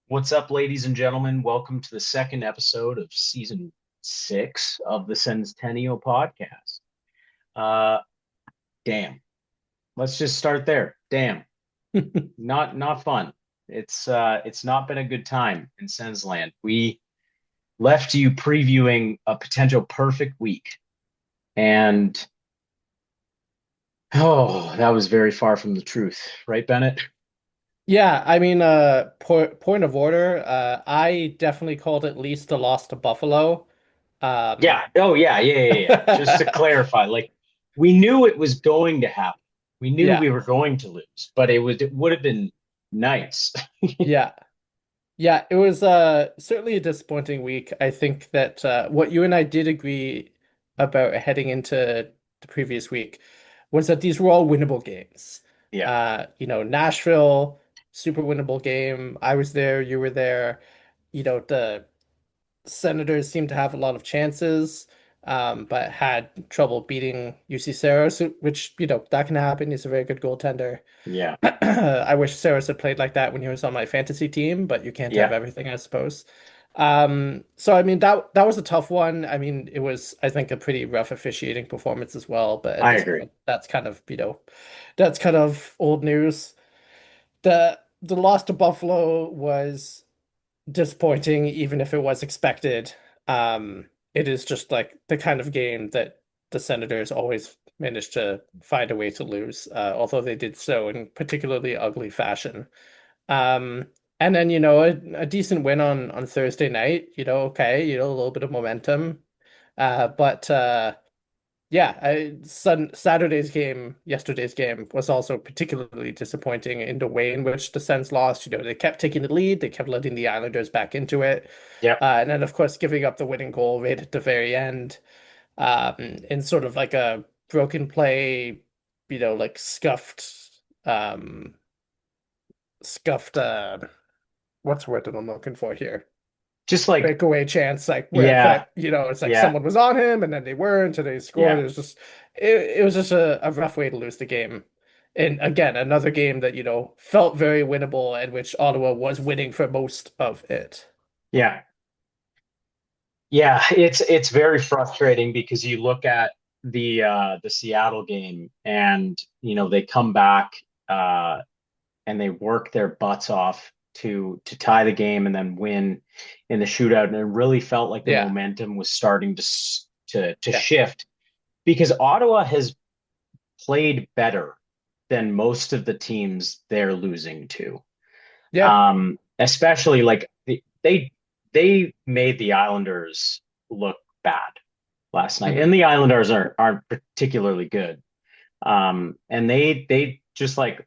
What's up, ladies and gentlemen? Welcome to the second episode of season 6 of the Senstennial Podcast. Uh, damn. Let's just start there. Damn. Not fun. It's not been a good time in Sensland. We left you previewing a potential perfect week, and oh, that was very far from the truth, right, Bennett? Yeah, I mean, point of order. I definitely called at least the loss to Buffalo. Um, Yeah. Oh, yeah. Just to clarify, like we knew it was going to happen. We knew yeah, we were going to lose, but it would have been nice. yeah, yeah. It was certainly a disappointing week. I think that what you and I did agree about heading into the previous week was that these were all winnable games. Yeah. Nashville, super winnable game. I was there, you were there. The Senators seemed to have a lot of chances, but had trouble beating UC Saros, which, that can happen. He's a very good goaltender. Yeah. I wish Saros had played like that when he was on my fantasy team, but you can't have Yeah. everything, I suppose. So I mean that was a tough one. I mean, it was, I think, a pretty rough officiating performance as well, but at I this agree. point, that's kind of old news. The loss to Buffalo was disappointing, even if it was expected. It is just like the kind of game that the Senators always manage to find a way to lose, although they did so in particularly ugly fashion. Um, and then, a decent win on Thursday night, okay, a little bit of momentum. But yeah, yesterday's game was also particularly disappointing in the way in which the Sens lost. They kept taking the lead, they kept letting the Islanders back into it, Yep. and then of course giving up the winning goal right at the very end, in sort of like a broken play, like um, scuffed. What's the word that I'm looking for here? Just like, Breakaway chance, like where yeah, that it's like yeah, someone was on him and then they weren't, and they scored. yeah. It was just a rough way to lose the game. And again, another game that felt very winnable and which Ottawa was winning for most of it. Yeah. Yeah, it's very frustrating because you look at the Seattle game and they come back and they work their butts off to tie the game and then win in the shootout. And it really felt like the Yeah, momentum was starting to yeah, shift because Ottawa has played better than most of the teams they're losing to. yeah. Especially like they made the Islanders look bad last night, and Hmm. the Islanders aren't particularly good. And they just like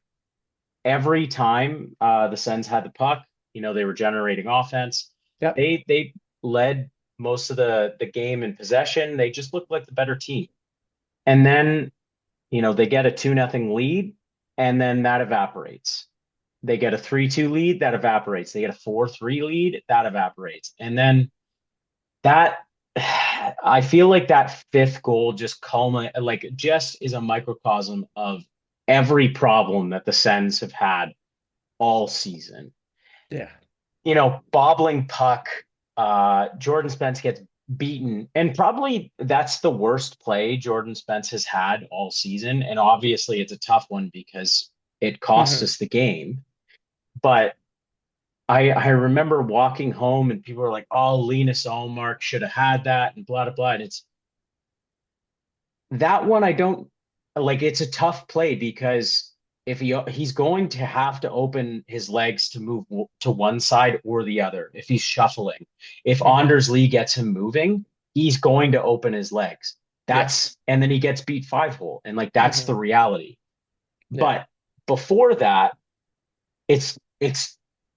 every time the Sens had the puck, they were generating offense. Yep. They led most of the game in possession. They just looked like the better team. And then, they get a 2-0 lead, and then that evaporates. They get a 3-2 lead, that evaporates. They get a 4-3 lead, that evaporates. And then that I feel like that fifth goal just just is a microcosm of every problem that the Sens have had all season. Yeah. Bobbling puck, Jordan Spence gets beaten, and probably that's the worst play Jordan Spence has had all season. And obviously, it's a tough one because it cost Hmm. us the game. But I remember walking home and people were like, "Oh, Linus Allmark should have had that," and blah blah blah. And it's that one I don't like. It's a tough play because if he's going to have to open his legs to move to one side or the other if he's shuffling. If Hmm. Anders Lee gets him moving, he's going to open his legs. Yeah. And then he gets beat 5-hole, and like that's the Hmm. reality. Yeah. But before that, it's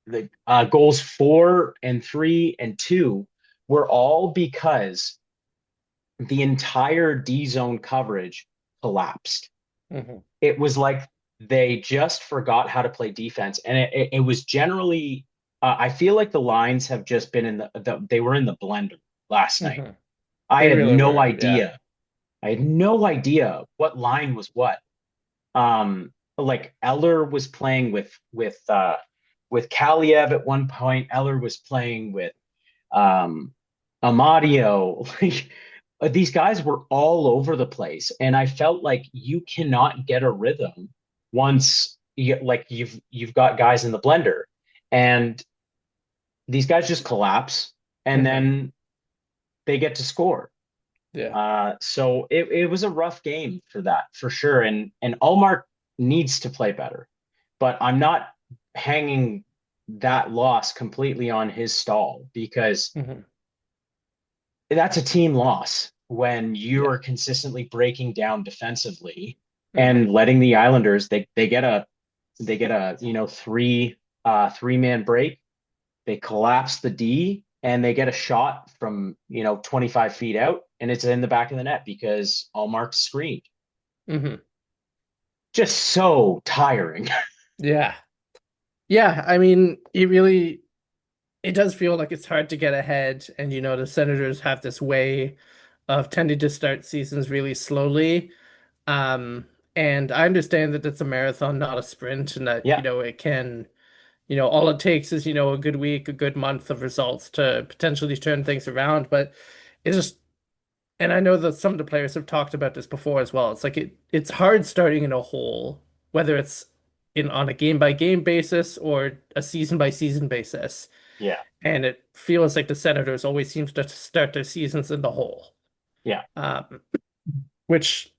the goals 4 and 3 and 2 were all because the entire D zone coverage collapsed. Hmm. It was like they just forgot how to play defense, and it was generally. I feel like the lines have just been they were in the blender last night. Hmm. I They had really no were. Yeah. idea. I had no idea what line was what. Like Eller was playing with with Kaliev at one point. Eller was playing with um, Amadio. Like these guys were all over the place, and I felt like you cannot get a rhythm once you've got guys in the blender, and these guys just collapse, and Hmm. then they get to score. Yeah. So it was a rough game for that for sure, and Allmark needs to play better, but I'm not hanging that loss completely on his stall because Hmm. that's a team loss when you Yeah. are consistently breaking down defensively Hmm. and letting the Islanders they get a three man break. They collapse the D and they get a shot from 25 feet out and it's in the back of the net because Allmark screened. Hmm. Just so tiring. Yeah. Yeah. I mean, it does feel like it's hard to get ahead. And, the Senators have this way of tending to start seasons really slowly. Um, and I understand that it's a marathon, not a sprint, and that, Yeah, it can, all it takes is, a good week, a good month of results to potentially turn things around. But it's just, and I know that some of the players have talked about this before as well. It's like it's hard starting in a hole, whether it's in on a game by game basis or a season by season basis. yeah, And it feels like the Senators always seems to start their seasons in the hole. yeah, Um, which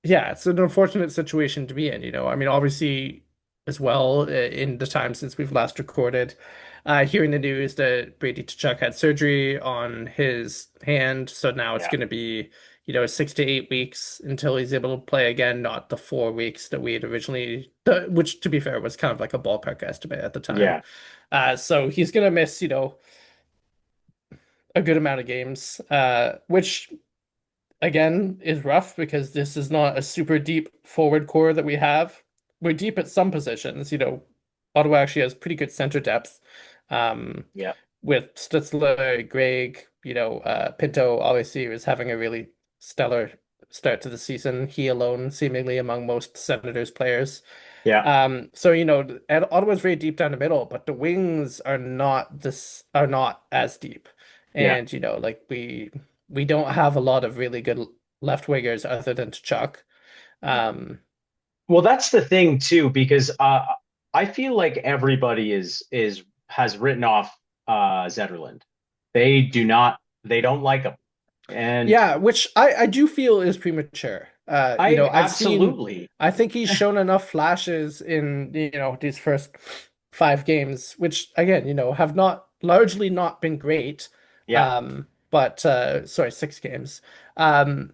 Yeah, it's an unfortunate situation to be in, I mean, obviously, as well, in the time since we've last recorded, hearing the news that Brady Tkachuk had surgery on his hand, so now it's yeah, going to be, 6 to 8 weeks until he's able to play again, not the 4 weeks that we had originally, which, to be fair, was kind of like a ballpark estimate at the time. yeah, So he's going to miss, a good amount of games, which again is rough because this is not a super deep forward core that we have. We're deep at some positions. Ottawa actually has pretty good center depth. Um, yeah, with Stutzler, Greg, Pinto obviously is having a really stellar start to the season. He alone, seemingly among most Senators players. yeah, So and Ottawa's very deep down the middle, but the wings are not as deep. yeah. And like we don't have a lot of really good left wingers other than Chuck. Um, Well, that's the thing too, because I feel like everybody is has written off Zetterland. They do not, they don't like him, and yeah, which I do feel is premature. I I've seen. absolutely, I think he's shown enough flashes in these first 5 games, which again, have not largely not been great. yeah, But sorry, 6 games. Um,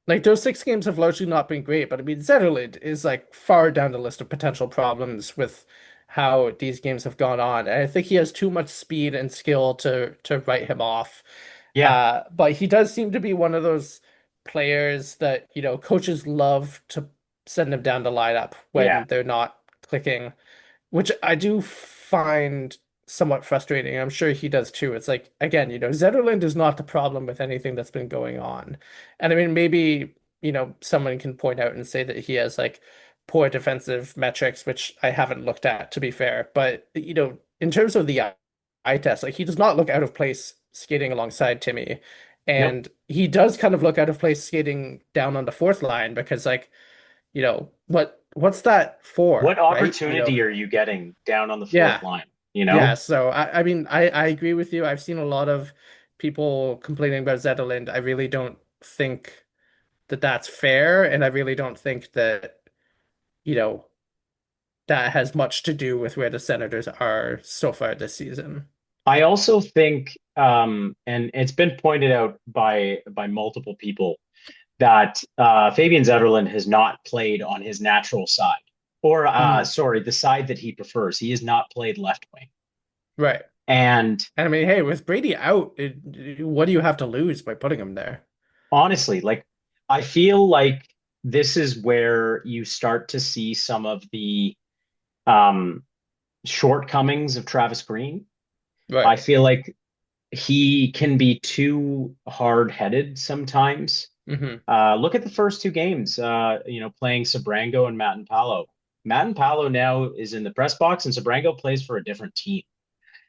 like those 6 games have largely not been great, but I mean Zetterlund is like far down the list of potential problems with how these games have gone on. And I think he has too much speed and skill to write him off. yeah, But he does seem to be one of those players that, coaches love to send him down the lineup yeah, when they're not clicking, which I do find somewhat frustrating. I'm sure he does too. It's like, again, Zetterlund is not the problem with anything that's been going on. And I mean, maybe, someone can point out and say that he has like poor defensive metrics, which I haven't looked at, to be fair. But, in terms of the eye test, like he does not look out of place skating alongside Timmy. nope. And he does kind of look out of place skating down on the fourth line because like, what's that for, What right? opportunity are you getting down on the fourth Yeah. line? Yeah, so I mean I agree with you. I've seen a lot of people complaining about Zetterlund. I really don't think that that's fair, and I really don't think that, you know, that has much to do with where the Senators are so far this season. I also think, and it's been pointed out by multiple people that Fabian Zetterlund has not played on his natural side, or Mhm. sorry, the side that he prefers. He has not played left wing, Right. and And I mean, hey, with Brady out, what do you have to lose by putting him there? honestly, like I feel like this is where you start to see some of the um, shortcomings of Travis Green. I Right. feel like he can be too hard-headed sometimes. Hmm. Look at the first two games, playing Sabrango and Matt and Palo. Matt and Paolo now is in the press box, and Sabrango plays for a different team.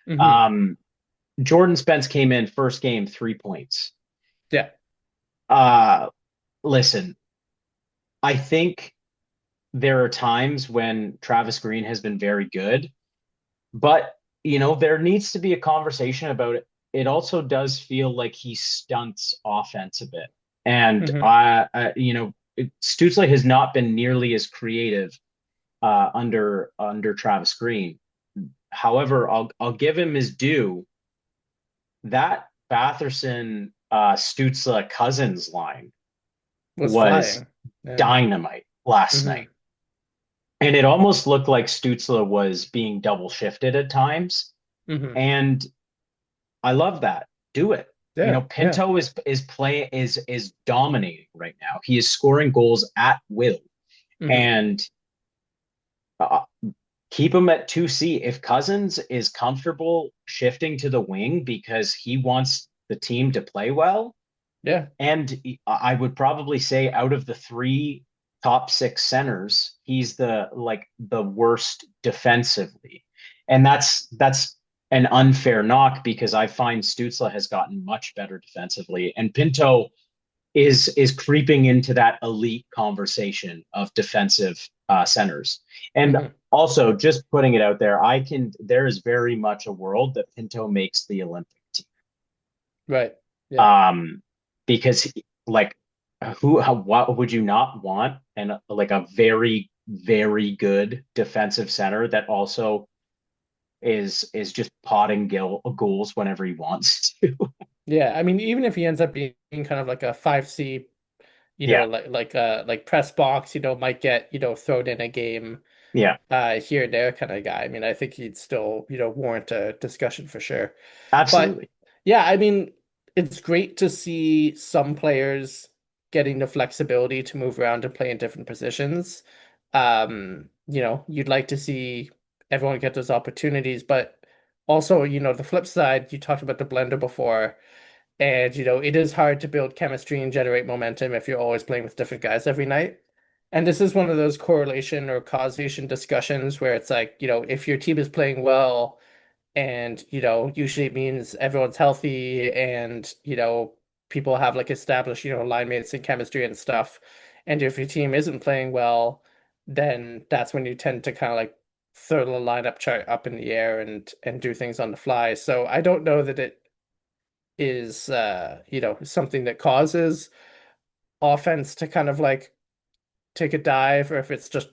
Hmm. Um, Jordan Spence came in first game, 3 points. Yeah. Uh, Listen, I think there are times when Travis Green has been very good, but there needs to be a conversation about it. It also does feel like he stunts offense a bit. And Hmm. Stutzle has not been nearly as creative under Travis Green. However, I'll give him his due. That Batherson Stutzle Cousins line Was was flying. Yeah. dynamite last Hmm. night. And it almost looked like Stutzle was being double shifted at times. Hmm. And I love that. Do it. Yeah. Yeah. Pinto is dominating right now. He is scoring goals at will. Hmm. And uh, keep him at 2C. If Cousins is comfortable shifting to the wing because he wants the team to play well, Yeah. and I would probably say out of the three top six centers, he's the worst defensively. And that's an unfair knock because I find Stutzla has gotten much better defensively. And Pinto is creeping into that elite conversation of defensive centers. And Hmm. also, just putting it out there, there is very much a world that Pinto makes the Olympic team. Right. Yeah. Um, because like what would you not want? And like a very, very good defensive center that also is just potting goals whenever he wants to. Yeah. I mean, even if he ends up being kind of like a 5C, Yeah, like press box, might get, thrown in a game yeah, here and there kind of guy. I mean, I think he'd still, warrant a discussion for sure. But absolutely. yeah, I mean, it's great to see some players getting the flexibility to move around and play in different positions. You'd like to see everyone get those opportunities, but also, the flip side, you talked about the blender before, and it is hard to build chemistry and generate momentum if you're always playing with different guys every night. And this is one of those correlation or causation discussions where it's like, if your team is playing well, and usually it means everyone's healthy, and people have like established line mates and chemistry and stuff, and if your team isn't playing well, then that's when you tend to kind of like throw the lineup chart up in the air and do things on the fly. So I don't know that it is something that causes offense to kind of like take a dive, or if it's just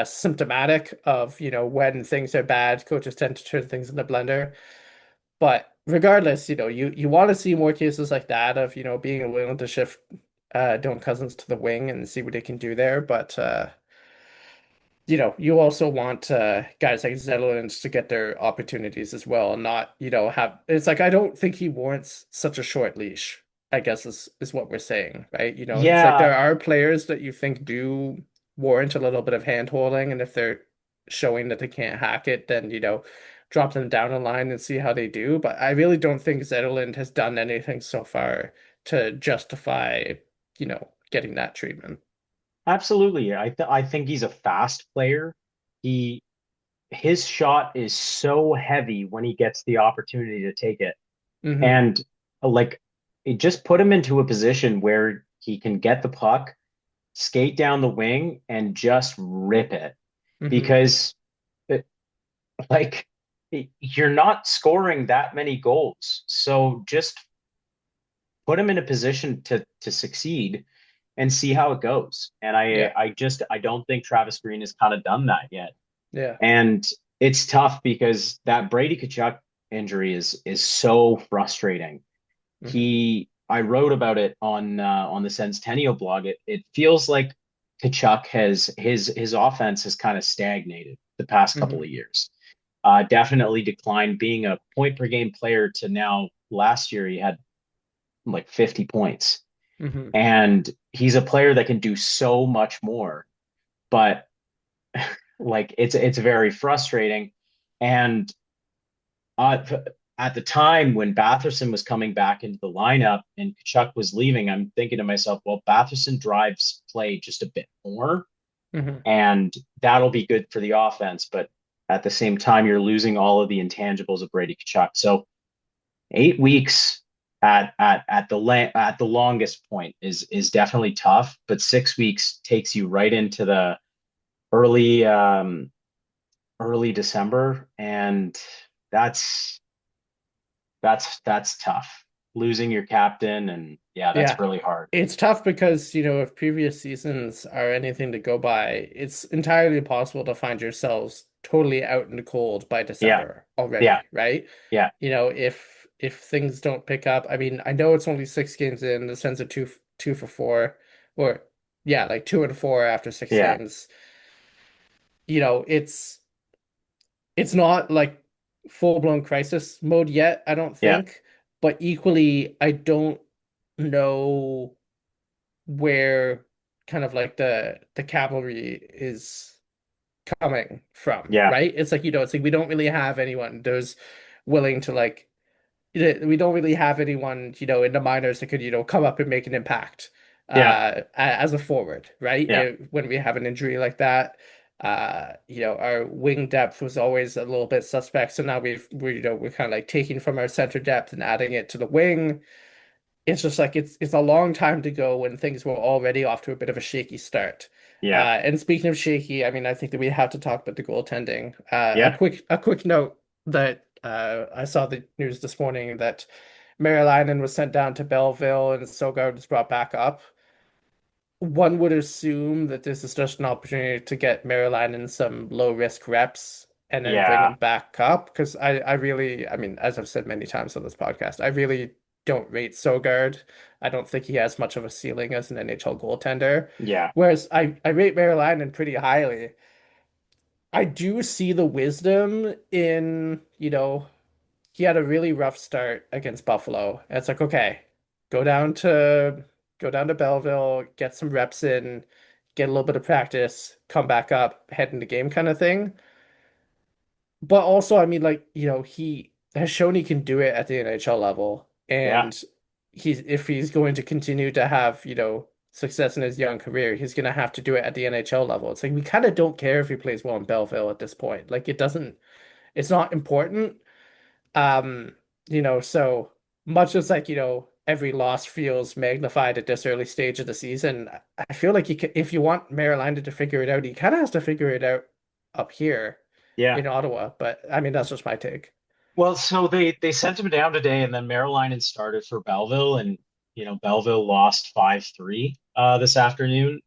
symptomatic of when things are bad, coaches tend to turn things in the blender. But regardless, you want to see more cases like that of, being willing to shift Dylan Cousins to the wing and see what they can do there. But you also want guys like Zetterlund to get their opportunities as well, and not, have it's like I don't think he warrants such a short leash, I guess is what we're saying, right? It's like Yeah, there are players that you think do warrant a little bit of hand holding, and if they're showing that they can't hack it, then drop them down a line and see how they do. But I really don't think Zetterlund has done anything so far to justify, getting that treatment. absolutely. I think he's a fast player. He his shot is so heavy when he gets the opportunity to take it. Hmm. And like it just put him into a position where he can get the puck, skate down the wing, and just rip it. Hmm. Because it, like you're not scoring that many goals. So just put him in a position to succeed and see how it goes. And Yeah. I don't think Travis Green has kind of done that yet. Yeah. And it's tough because that Brady Tkachuk injury is so frustrating. Hmm. I wrote about it on the Senstennial blog. It feels like Tkachuk has his offense has kind of stagnated the past couple Hmm. of years. Definitely declined being a point per game player to now last year he had like 50 points. Hmm. And he's a player that can do so much more, but like it's very frustrating. And uh, at the time when Batherson was coming back into the lineup and Kachuk was leaving, I'm thinking to myself, well, Batherson drives play just a bit more. Hmm. and that'll be good for the offense. But at the same time, you're losing all of the intangibles of Brady Tkachuk. So 8 weeks at the longest point is definitely tough, but 6 weeks takes you right into the early early December, and that's that's tough. Losing your captain, and yeah, that's Yeah. really hard. It's tough because, if previous seasons are anything to go by, it's entirely possible to find yourselves totally out in the cold by Yeah, December yeah, already, right? yeah, If things don't pick up, I mean, I know it's only 6 games in the sense of two for four, or yeah, like 2-4 after six yeah, games. You know, it's not like full-blown crisis mode yet, I don't yeah, think, but equally, I don't know where kind of like the cavalry is coming from, yeah, right? It's like, it's like we don't really have anyone who's willing to like we don't really have anyone, in the minors that could, come up and make an impact yeah, as a forward, right? yeah, When we have an injury like that, our wing depth was always a little bit suspect. So now we're kind of like taking from our center depth and adding it to the wing. It's just like it's a long time to go when things were already off to a bit of a shaky start. yeah, And speaking of shaky, I mean, I think that we have to talk about the goaltending. yeah, A quick note that I saw the news this morning that Marylainen was sent down to Belleville and Sogard was brought back up. One would assume that this is just an opportunity to get Marylainen some low risk reps and then bring yeah, him back up. Because I really, I mean, as I've said many times on this podcast, I really don't rate Sogard. I don't think he has much of a ceiling as an NHL goaltender. yeah, Whereas I rate Marylainen pretty highly. I do see the wisdom in, he had a really rough start against Buffalo. And it's like, okay, go down to go down to Belleville, get some reps in, get a little bit of practice, come back up, head into game kind of thing. But also, I mean, like, he has shown he can do it at the NHL level. yeah, And if he's going to continue to have, success in his young career, he's gonna have to do it at the NHL level. It's like we kind of don't care if he plays well in Belleville at this point. Like it's not important. Um, so much as like, every loss feels magnified at this early stage of the season, I feel like if you want Marylander to figure it out, he kind of has to figure it out up here yeah. in Ottawa. But I mean, that's just my take. Well, so they sent him down today, and then Maryline started for Belleville, and Belleville lost 5-3 this afternoon.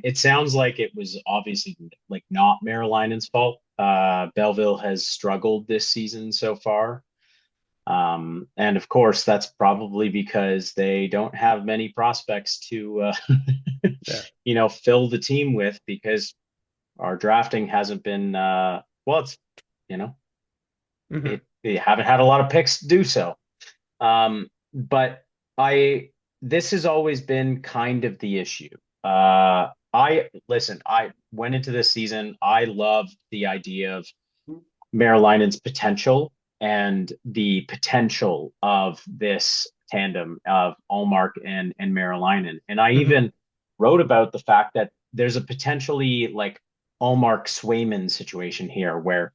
It sounds like it was obviously like not Marylinen's fault. Belleville has struggled this season so far. And of course, that's probably because they don't have many prospects to Yeah. fill the team with, because our drafting hasn't been well, it's you know Hmm. they haven't had a lot of picks to do so. But I this has always been kind of the issue. I went into this season, I loved the idea of Marylinen's potential and the potential of this tandem of Allmark and Marylinen. And I Hmm. even wrote about the fact that there's a potentially like Allmark Swayman situation here where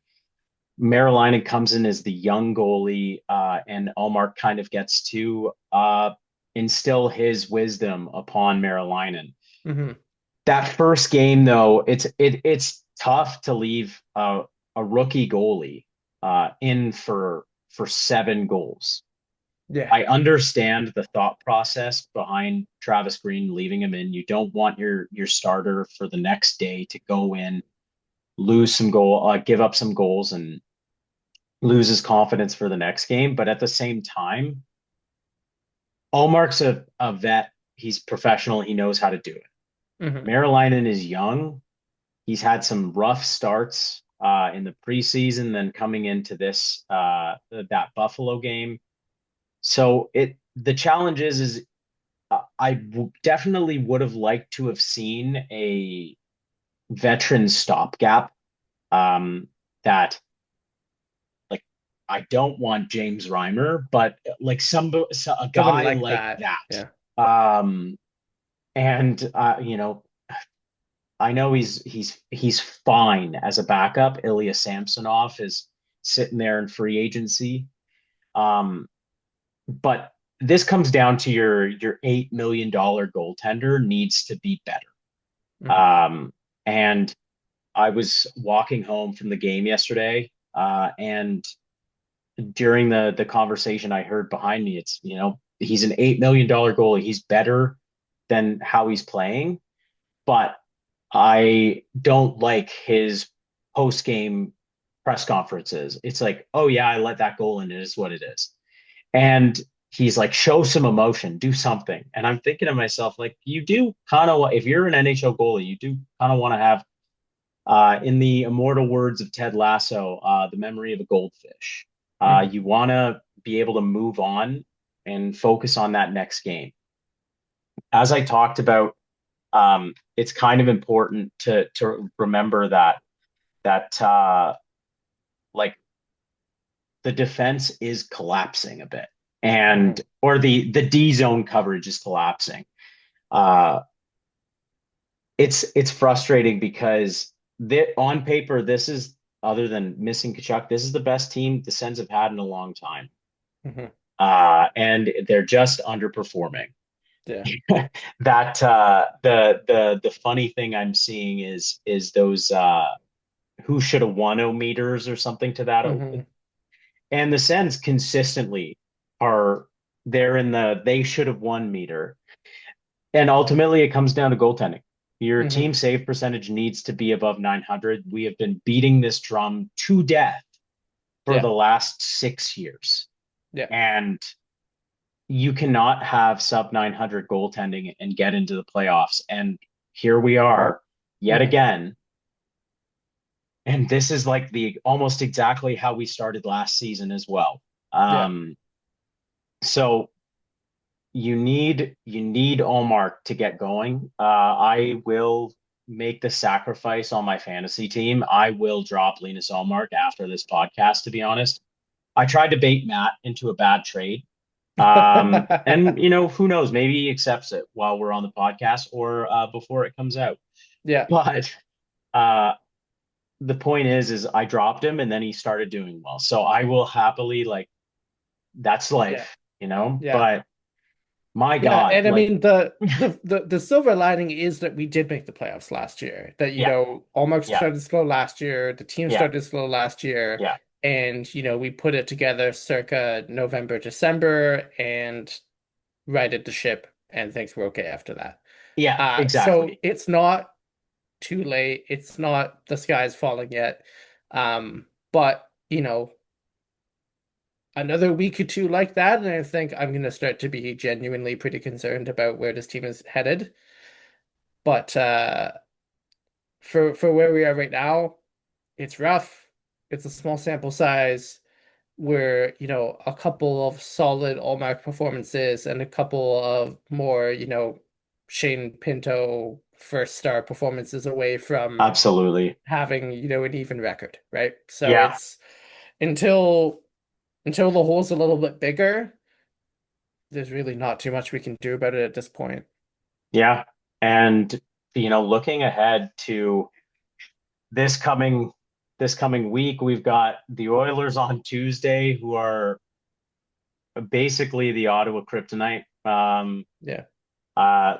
Maryline comes in as the young goalie, and Allmark kind of gets to instill his wisdom upon Maryline. Hmm. That first game, though, it's tough to leave a rookie goalie in for 7 goals. Yeah. I understand the thought process behind Travis Green leaving him in. You don't want your starter for the next day to go in, lose some goal, give up some goals, and lose his confidence for the next game. But at the same time, Allmark's a vet. He's professional. He knows how to do it. Hmm. Maryline is young. He's had some rough starts in the preseason, then coming into this that Buffalo game. So the challenge is definitely would have liked to have seen a veteran stopgap, that like I don't want James Reimer, but like a Someone guy like like that. that. Yeah. Um, and I know he's fine as a backup. Ilya Samsonov is sitting there in free agency. Um, but this comes down to your $8 million goaltender needs to be better. Hmm. And I was walking home from the game yesterday, and during the conversation I heard behind me, it's he's an $8 million goalie. He's better than how he's playing, but I don't like his post game press conferences. It's like, oh yeah, I let that goal in. It is what it is. And he's like, show some emotion, do something. And I'm thinking to myself, like, you do kind of, if you're an NHL goalie, you do kind of want to have, in the immortal words of Ted Lasso, the memory of a goldfish. Hmm. You want to be able to move on and focus on that next game. As I talked about, it's kind of important to remember that like the defense is collapsing a bit, and Hmm. or the D zone coverage is collapsing. Uh, it's frustrating because on paper this is, other than missing Kachuk, this is the best team the Sens have had in a long time, Hmm. and they're just underperforming. Yeah. The funny thing I'm seeing is those who should have won meters or something to that. Hmm. And the Sens consistently are there in the they should have won meter. And ultimately, it comes down to goaltending. Your Hmm. team save percentage needs to be above 900. We have been beating this drum to death for Yeah. the last 6 years. Yeah. And you cannot have sub 900 goaltending and get into the playoffs. And here we are yet Hmm. again. And this is like the almost exactly how we started last season as well. Yeah. So you need Allmark to get going. I will make the sacrifice on my fantasy team. I will drop Linus Allmark after this podcast, to be honest. I tried to bait Matt into a bad trade. And who knows? Maybe he accepts it while we're on the podcast or before it comes out. Yeah. But uh, the point is I dropped him and then he started doing well. So I will happily, like, that's Yeah. life. Yeah. But my Yeah, God, and I like, mean the silver lining is that we did make the playoffs last year. That yeah, Allmark yeah, started slow last year, the team yeah, started slow last year, yeah, and we put it together circa November, December, and righted the ship, and things were okay after that. yeah, So exactly. it's not too late. It's not the sky's falling yet. But another week or two like that, and I think I'm going to start to be genuinely pretty concerned about where this team is headed. But for where we are right now, it's rough. It's a small sample size. Where a couple of solid all-mark performances and a couple of more, Shane Pinto first star performances away from Absolutely. having, an even record, right? So Yeah, it's until the hole's a little bit bigger, there's really not too much we can do about it at this point. yeah. And looking ahead to this coming this coming week, we've got the Oilers on Tuesday, who are basically the Ottawa Kryptonite. Yeah.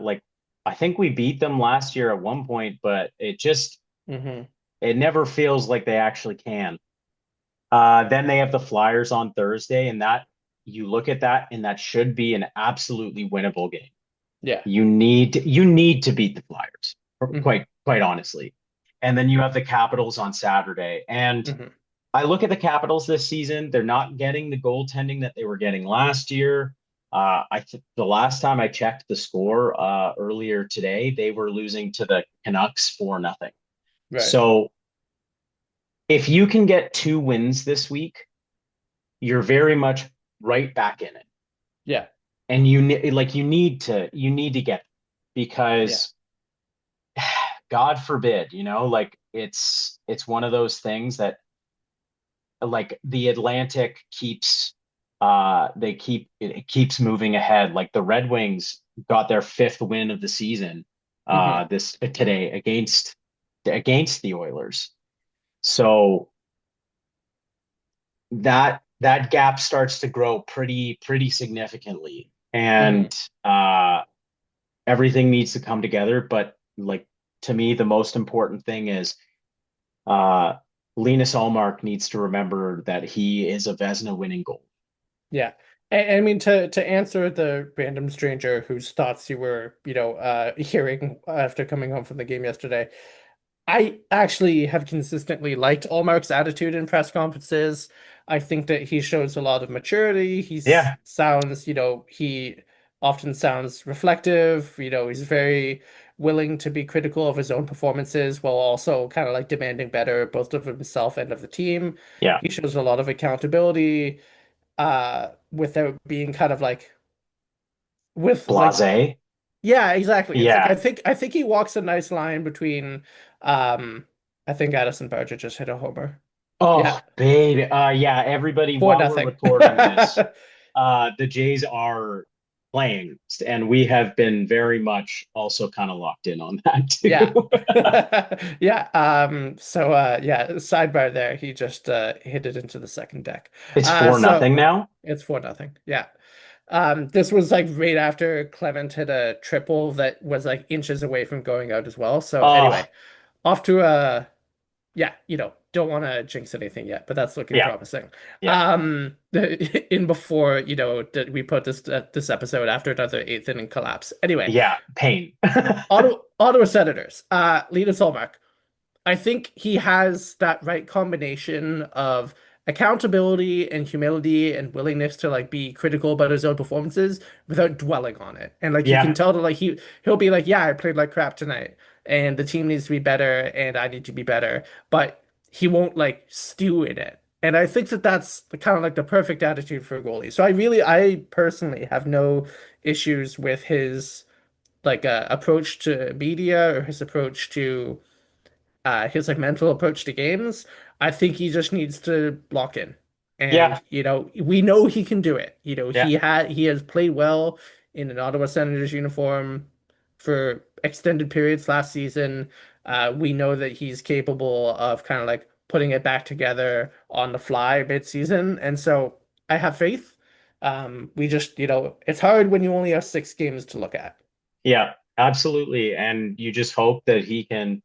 Like, I think we beat them last year at one point, but Hmm. it never feels like they actually can. Then they have the Flyers on Thursday, and that you look at that, and that should be an absolutely winnable game. Yeah. You need to beat the Flyers, Hmm. quite honestly. And then you have the Capitals on Saturday. And Hmm. I look at the Capitals this season, they're not getting the goaltending that they were getting last year. The last time I checked the score earlier today, they were losing to the Canucks 4-0. Right. So if you can get 2 wins this week, you're very much right back in it. Yeah. And you need to get, Yeah. because God forbid, like, it's one of those things that, like, the Atlantic keeps it keeps moving ahead. Like, the Red Wings got their fifth win of the season Hmm. this today against the Oilers. So that gap starts to grow pretty significantly, Hmm. and everything needs to come together. But like to me, the most important thing is uh, Linus Allmark needs to remember that he is a Vezina winning goal. Yeah. And, I mean to answer the random stranger whose thoughts you were, hearing after coming home from the game yesterday, I actually have consistently liked Allmark's attitude in press conferences. I think that he shows a lot of maturity. Yeah, He often sounds reflective. He's very willing to be critical of his own performances while also kind of like demanding better both of himself and of the team. yeah, He shows a lot of accountability, without being kind of like with like blase. yeah, exactly. It's like Yeah. I think he walks a nice line between um I think Addison Barger just hit a homer. Oh, Yeah, baby. Yeah, everybody, for while we're nothing. recording this, the Jays are playing, and we have been very much also kind of locked in on that Yeah. too. Yeah. Yeah, sidebar there. He just hit it into the second deck. It's 4-0 So now. it's for nothing. Yeah. This was like right after Clement hit a triple that was like inches away from going out as well. So Oh, anyway, off to a yeah, don't want to jinx anything yet, but that's looking yeah, promising. yeah, In before, that we put this episode after another eighth inning collapse. Anyway, yeah. Pain. Ottawa Senators, Linus Ullmark. I think he has that right combination of accountability and humility and willingness to like be critical about his own performances without dwelling on it. And like you can Yeah, tell that like he'll be like, yeah, I played like crap tonight and the team needs to be better and I need to be better, but he won't like stew in it. And I think that that's the kind of like the perfect attitude for a goalie. So I personally have no issues with his like approach to media or his approach to his like mental approach to games. I think he just needs to lock in. yeah, And we know he can do it. yeah, He has played well in an Ottawa Senators uniform for extended periods last season. We know that he's capable of kind of like putting it back together on the fly mid-season. And so I have faith. We just, it's hard when you only have 6 games to look at. yeah. Absolutely. And you just hope that he can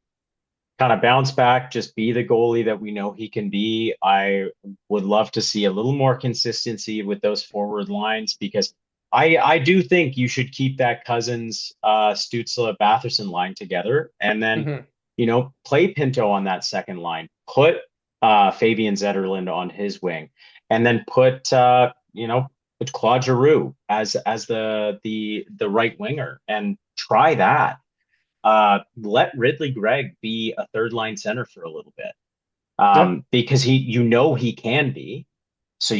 kind of bounce back, just be the goalie that we know he can be. I would love to see a little more consistency with those forward lines because I do think you should keep that Cousins, Stützle, Batherson line together, and then Hmm. play Pinto on that second line. Put Fabian Zetterlund on his wing, and then put Claude Giroux as the right winger, and try that. Let Ridley Gregg be a third line center for a little bit, Yeah. because he can be. So Hmm.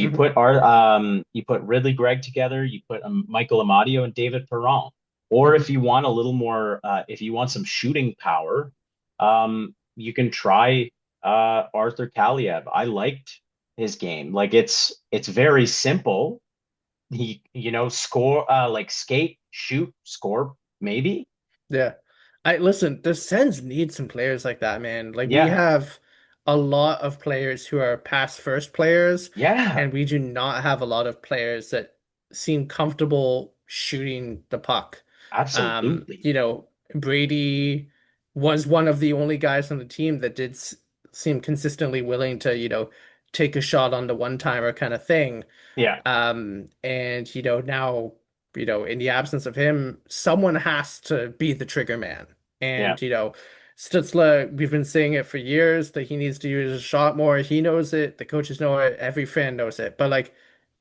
you put Ridley Gregg together, you put Michael Amadio and David Perron. Or Hmm. if you want a little more, if you want some shooting power, you can try Arthur Kaliev. I liked his game. Like it's very simple. He, score, like skate, shoot, score, maybe. Yeah. I listen, the Sens need some players like that, man. Like we Yeah, have a lot of players who are pass first players, yeah, and we do not have a lot of players that seem comfortable shooting the puck. absolutely. Brady was one of the only guys on the team that did seem consistently willing to, take a shot on the one-timer kind of thing. Yeah, And now, in the absence of him, someone has to be the trigger man. yeah, And, Stutzla, we've been saying it for years that he needs to use his shot more. He knows it, the coaches know it, every fan knows it. But like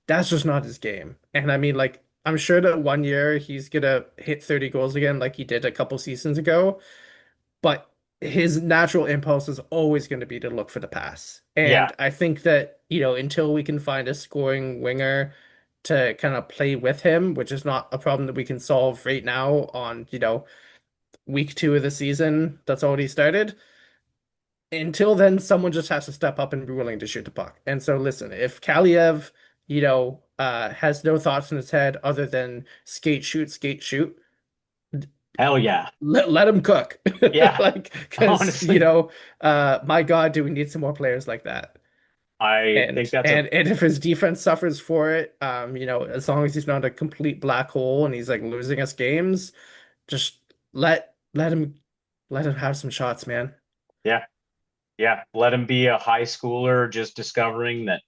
that's just not his game. And I mean, like, I'm sure that one year he's gonna hit 30 goals again, like he did a couple seasons ago, but his natural impulse is always going to be to look for the pass. yeah, And I think that, until we can find a scoring winger to kind of play with him, which is not a problem that we can solve right now on, week 2 of the season that's already started. Until then, someone just has to step up and be willing to shoot the puck. And so, listen, if Kaliev, has no thoughts in his head other than skate, shoot, Hell yeah. Let him cook. Yeah. Like, because Honestly, my God, do we need some more players like that? I And think that's a if his defense suffers for it, as long as he's not a complete black hole and he's like losing us games, just let him have some shots, man. yeah, yeah. Let him be a high schooler just discovering that,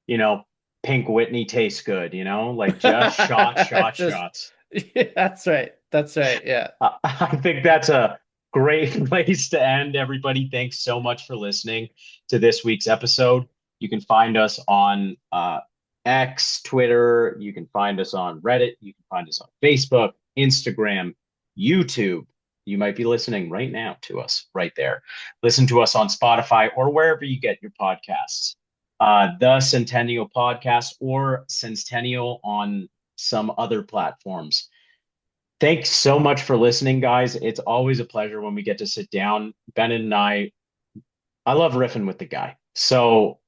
you know, Pink Whitney tastes good, like just Just shots. yeah, that's right. That's right. Yeah. I think that's a great place to end. Everybody, thanks so much for listening to this week's episode. You can find us on X, Twitter. You can find us on Reddit. You can find us on Facebook, Instagram, YouTube. You might be listening right now to us right there. Listen to us on Spotify or wherever you get your podcasts. The Senstennial Podcast or Senstennial on some other platforms. Thanks so much for listening, guys. It's always a pleasure when we get to sit down. Bennett and I love riffing with the guy. So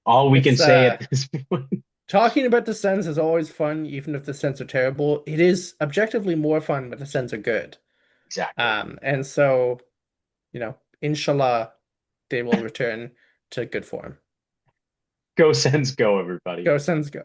all we can It's say at this point, talking about the Sens is always fun, even if the Sens are terrible. It is objectively more fun when the Sens are good. exactly. And so, inshallah, they will return to good form. Go Sens, go, everybody. Go Sens, go.